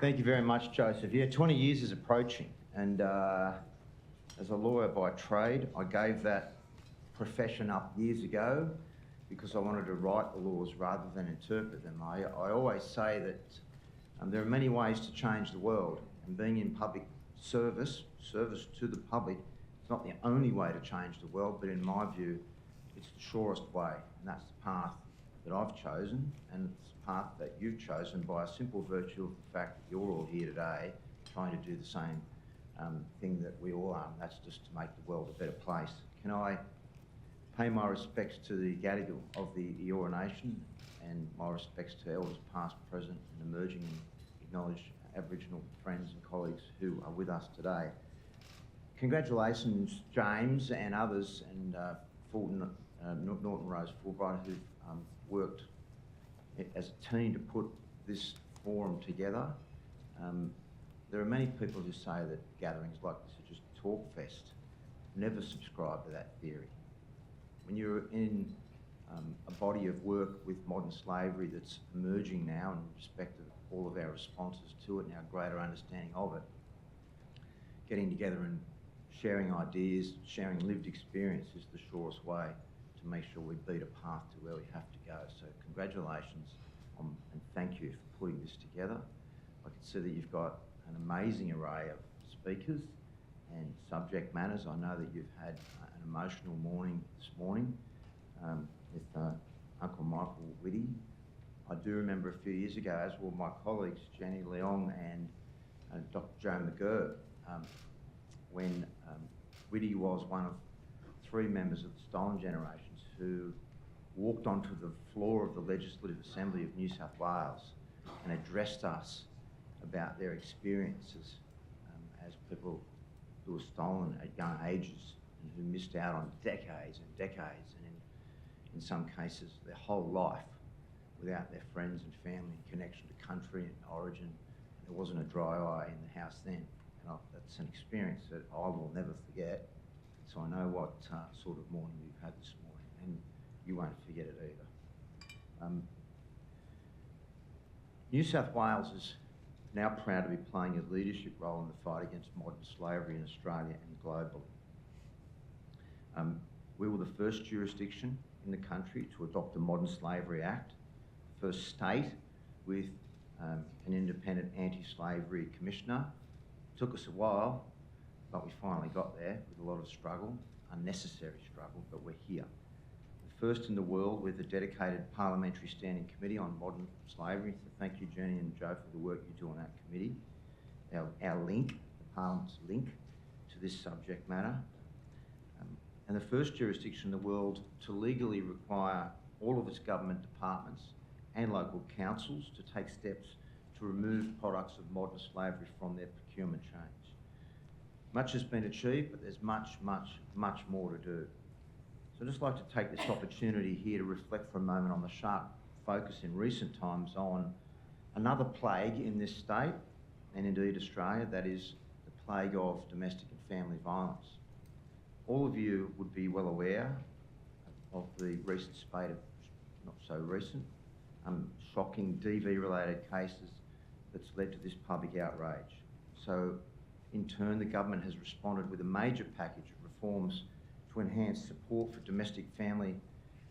Thank you very much, Joseph. Yeah, 20 years is approaching, and as a lawyer by trade, I gave that profession up years ago because I wanted to write the laws rather than interpret them. I always say that there are many ways to change the world, and being in public service to the public, it's not the only way to change the world, but in my view, it's the surest way, and that's the path that I've chosen, and it's the path that you've chosen by a simple virtue of the fact that you're all here today trying to do the same thing that we all are, and that's just to make the world a better place. Can I pay my respects to the Gadigal of the Eora Nation and my respects to elders past, present and emerging, and acknowledge Aboriginal friends and colleagues who are with us today. Congratulations, James and others, and Fulton, Norton Rose Fulbright, who've worked as a team to put this forum together. There are many people who say that gatherings like this are just talk fest. Never subscribe to that theory. When you're in a body of work with modern slavery that's emerging now in respect of all of our responses to it and our greater understanding of it, getting together and sharing ideas, sharing lived experience is the surest way to make sure we beat a path to where we have to go. So congratulations and thank you for putting this together. I can see that you've got an amazing array of speakers and subject matters. I know that you've had an emotional morning this morning with Uncle Michael Whitty. I do remember a few years ago, as were my colleagues, Jenny Leong and Dr. Joe McGurr, when Whitty was one of three members of the stolen generations who walked onto the floor of the Legislative Assembly of New South Wales and addressed us about their experiences as people who were stolen at young ages and who missed out on decades and decades, and in some cases their whole life, without their friends and family and connection to country and origin. There wasn't a dry eye in the house then. And that's an experience that I will never forget. So I know what sort of morning you've had this morning, and you won't forget it either. New South Wales is now proud to be playing a leadership role in the fight against modern slavery in Australia and globally. We were the first jurisdiction in the country to adopt the Modern Slavery Act, first state with an independent anti-slavery commissioner. It took us a while, but we finally got there with a lot of struggle, unnecessary struggle, but we're here. The first in the world with a dedicated parliamentary standing committee on modern slavery. So thank you, Jenny and Joe, for the work you do on that committee. Our link, the Parliament's link to this subject matter. And the first jurisdiction in the world to legally require all of its government departments and local councils to take steps to remove products of modern slavery from their procurement chains. Much has been achieved, but there's much, much, much more to do. So I'd just like to take this opportunity here to reflect for a moment on the sharp focus in recent times on another plague in this state, and indeed Australia, that is the plague of domestic and family violence. All of you would be well aware of the recent spate of, not so recent, shocking DV-related cases that's led to this public outrage. So in turn, the government has responded with a major package of reforms to enhance support for domestic, family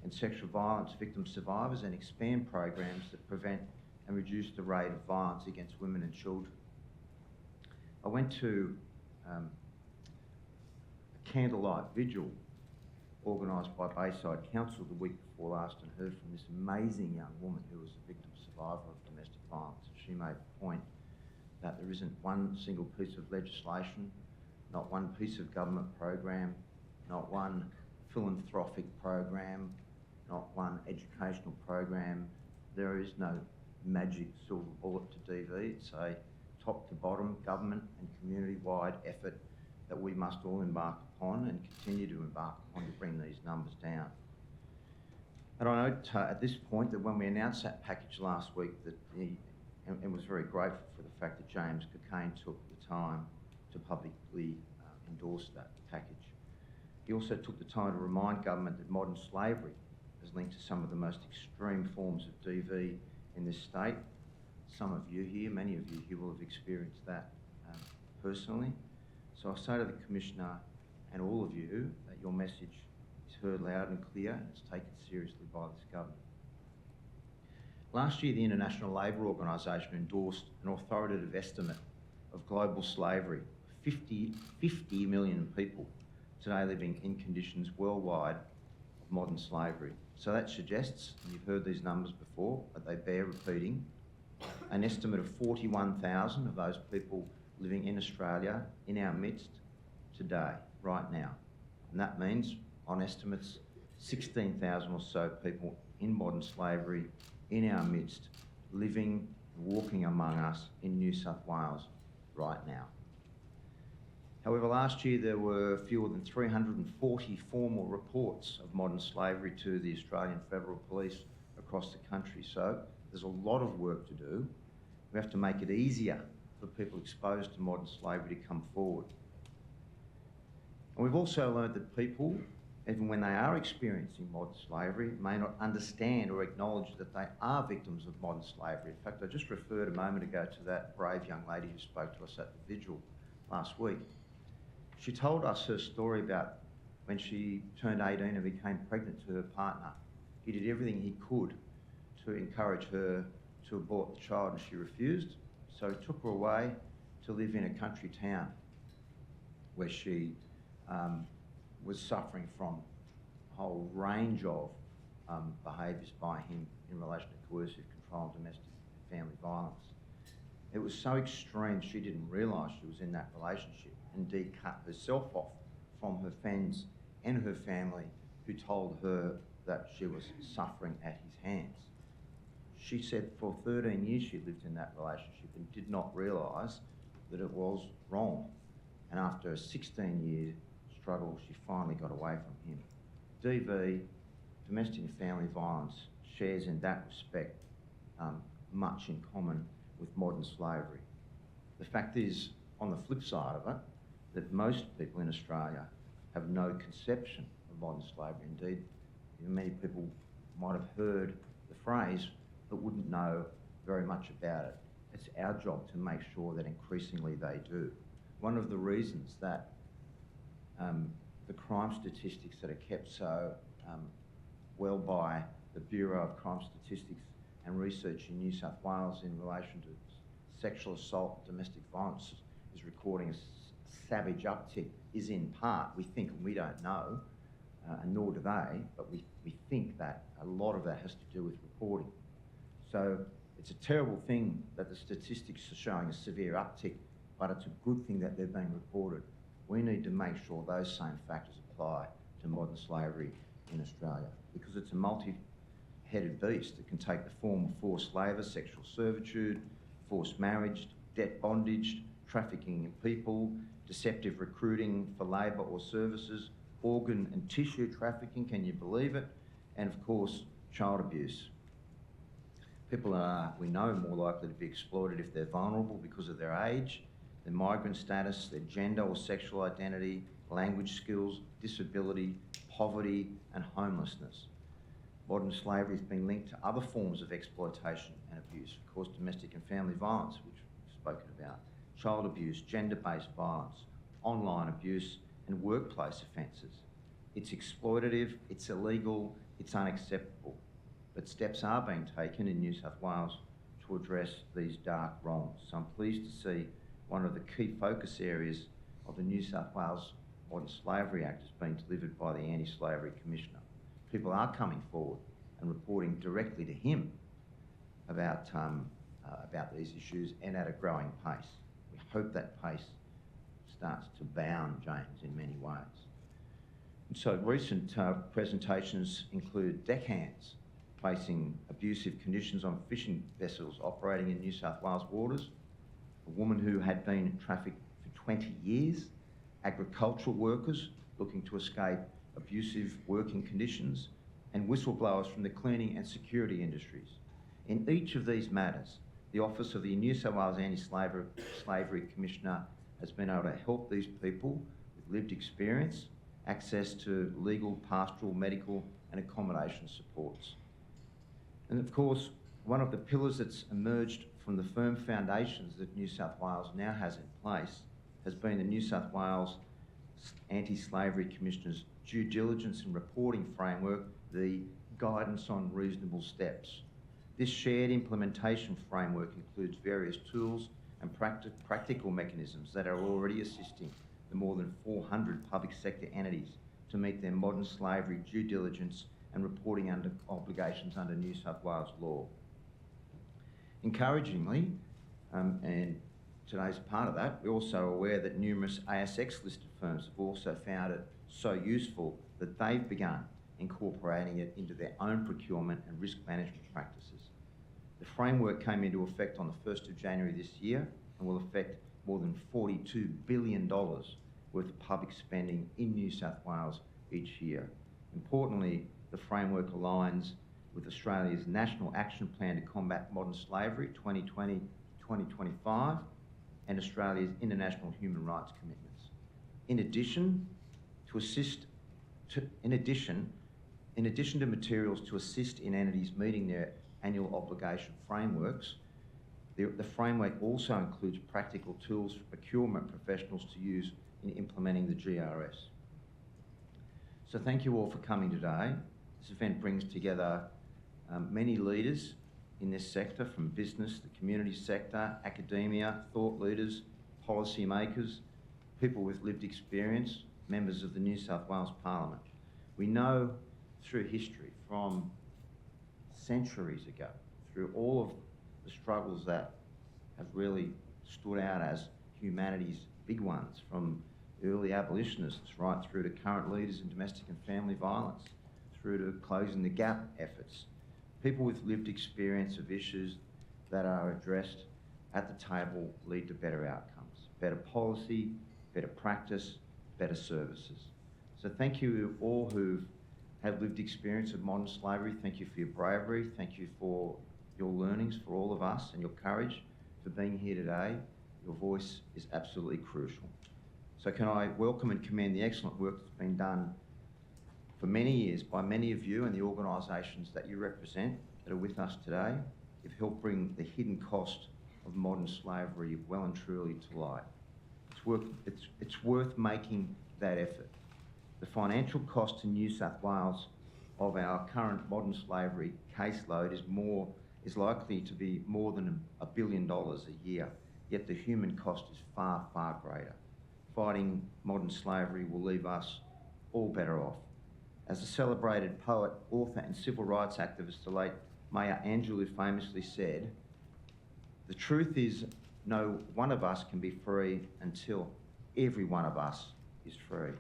and sexual violence victim survivors and expand programs that prevent and reduce the rate of violence against women and children. I went to a candlelight vigil organised by Bayside Council the week before last and heard from this amazing young woman who was a victim survivor of domestic violence. She made the point that there isn't one single piece of legislation, not one piece of government program, not one philanthropic program, not one educational program. There is no magic silver bullet to DV. It's a top to bottom government and community-wide effort that we must all embark upon and continue to embark upon to bring these numbers down. And I note at this point that when we announced that package last week, that and was very grateful for the fact that James Cockayne took the time to publicly endorse that package. He also took the time to remind government that modern slavery is linked to some of the most extreme forms of DV in this state, some of you here, many of you here will have experienced that personally. So I say to the Commissioner and all of you that your message is heard loud and clear and it's taken seriously by this government. Last year, the International Labour Organisation endorsed an authoritative estimate of global slavery. 50 million people today living in conditions worldwide of modern slavery. So that suggests, and you've heard these numbers before, but they bear repeating, an estimate of 41,000 of those people living in Australia in our midst today, right now. And that means, on estimates, 16,000 or so people in modern slavery in our midst, living and walking among us in New South Wales right now. However, last year there were fewer than 340 formal reports of modern slavery to the Australian Federal Police across the country. So there's a lot of work to do. We have to make it easier for people exposed to modern slavery to come forward. And we've also learned that people, even when they are experiencing modern slavery, may not understand or acknowledge that they are victims of modern slavery. In fact, I just referred a moment ago to that brave young lady who spoke to us at the vigil last week. She told us her story about when she turned 18 and became pregnant to her partner. He did everything he could to encourage her to abort the child, and she refused. So he took her away to live in a country town where she was suffering from a whole range of behaviours by him in relation to coercive control and domestic family violence. It was so extreme she didn't realise she was in that relationship, indeed cut herself off from her friends and her family who told her that she was suffering at his hands. She said for 13 years she lived in that relationship and did not realise that it was wrong. And after a 16-year struggle, she finally got away from him. DV, domestic and family violence, shares in that respect much in common with modern slavery. The fact is, on the flip side of it, that most people in Australia have no conception of modern slavery. Indeed, many people might have heard the phrase but wouldn't know very much about it. It's our job to make sure that increasingly they do. One of the reasons that the crime statistics that are kept so well by the Bureau of Crime Statistics and Research in New South Wales in relation to sexual assault and domestic violence is recording a savage uptick is in part, we think, and we don't know, and nor do they, but we think that a lot of that has to do with reporting. So it's a terrible thing that the statistics are showing a severe uptick, but it's a good thing that they're being reported. We need to make sure those same factors apply to modern slavery in Australia, because it's a multi-headed beast. It can take the form of forced labour, sexual servitude, forced marriage, debt bondage, trafficking in people, deceptive recruiting for labour or services, organ and tissue trafficking, can you believe it? And of course, child abuse. People are, we know, more likely to be exploited if they're vulnerable because of their age, their migrant status, their gender or sexual identity, language skills, disability, poverty and homelessness. Modern slavery has been linked to other forms of exploitation and abuse, of course domestic and family violence, which we've spoken about, child abuse, gender-based violence, online abuse and workplace offences. It's exploitative, it's illegal, it's unacceptable. But steps are being taken in New South Wales to address these dark wrongs. So I'm pleased to see one of the key focus areas of the New South Wales Modern Slavery Act is being delivered by the Anti-Slavery Commissioner. People are coming forward and reporting directly to him about these issues and at a growing pace. We hope that pace starts to bound, James, in many ways. And so recent presentations include deckhands facing abusive conditions on fishing vessels operating in New South Wales waters, a woman who had been trafficked for 20 years, agricultural workers looking to escape abusive working conditions, and whistleblowers from the cleaning and security industries. In each of these matters, the Office of the New South Wales Anti-Slavery Commissioner has been able to help these people with lived experience, access to legal, pastoral, medical and accommodation supports. And of course, One of the pillars that's emerged from the firm foundations that New South Wales now has in place has been the New South Wales Anti-Slavery Commissioner's due diligence and reporting framework, the Guidance on Reasonable Steps. This shared implementation framework includes various tools and practical mechanisms that are already assisting the more than 400 public sector entities to meet their modern slavery due diligence and reporting obligations under New South Wales law. Encouragingly, and today's part of that, we're also aware that numerous ASX-listed firms have also found it so useful that they've begun incorporating it into their own procurement and risk management practices. The framework came into effect on the 1st of January this year and will affect more than $42 billion worth of public spending in New South Wales each year. Importantly, the framework aligns with Australia's National Action Plan to Combat Modern Slavery 2020-2025 and Australia's international human rights commitments. In addition to materials to assist in entities meeting their annual obligation frameworks, the framework also includes practical tools for procurement professionals to use in implementing the GRS. So thank you all for coming today. This event brings together many leaders in this sector, from business, the community sector, academia, thought leaders, policy makers, people with lived experience, members of the New South Wales Parliament. We know through history, from centuries ago, through all of the struggles that have really stood out as humanity's big ones, from early abolitionists right through to current leaders in domestic and family violence, through to closing the gap efforts. People with lived experience of issues that are addressed at the table lead to better outcomes, better policy, better practice, better services. So thank you all who have lived experience of modern slavery. Thank you for your bravery. Thank you for your learnings, for all of us, and your courage for being here today. Your voice is absolutely crucial. So can I welcome and commend the excellent work that's been done for many years by many of you and the organisations that you represent that are with us today. You've helped bring the hidden cost of modern slavery well and truly to light. It's worth making that effort. The financial cost to New South Wales of our current modern slavery caseload is likely to be more than $1 billion a year, yet the human cost is far, far greater. Fighting modern slavery will leave us all better off. As the celebrated poet, author and civil rights activist, the late Maya Angelou, famously said, "The truth is no one of us can be free until every one of us is free."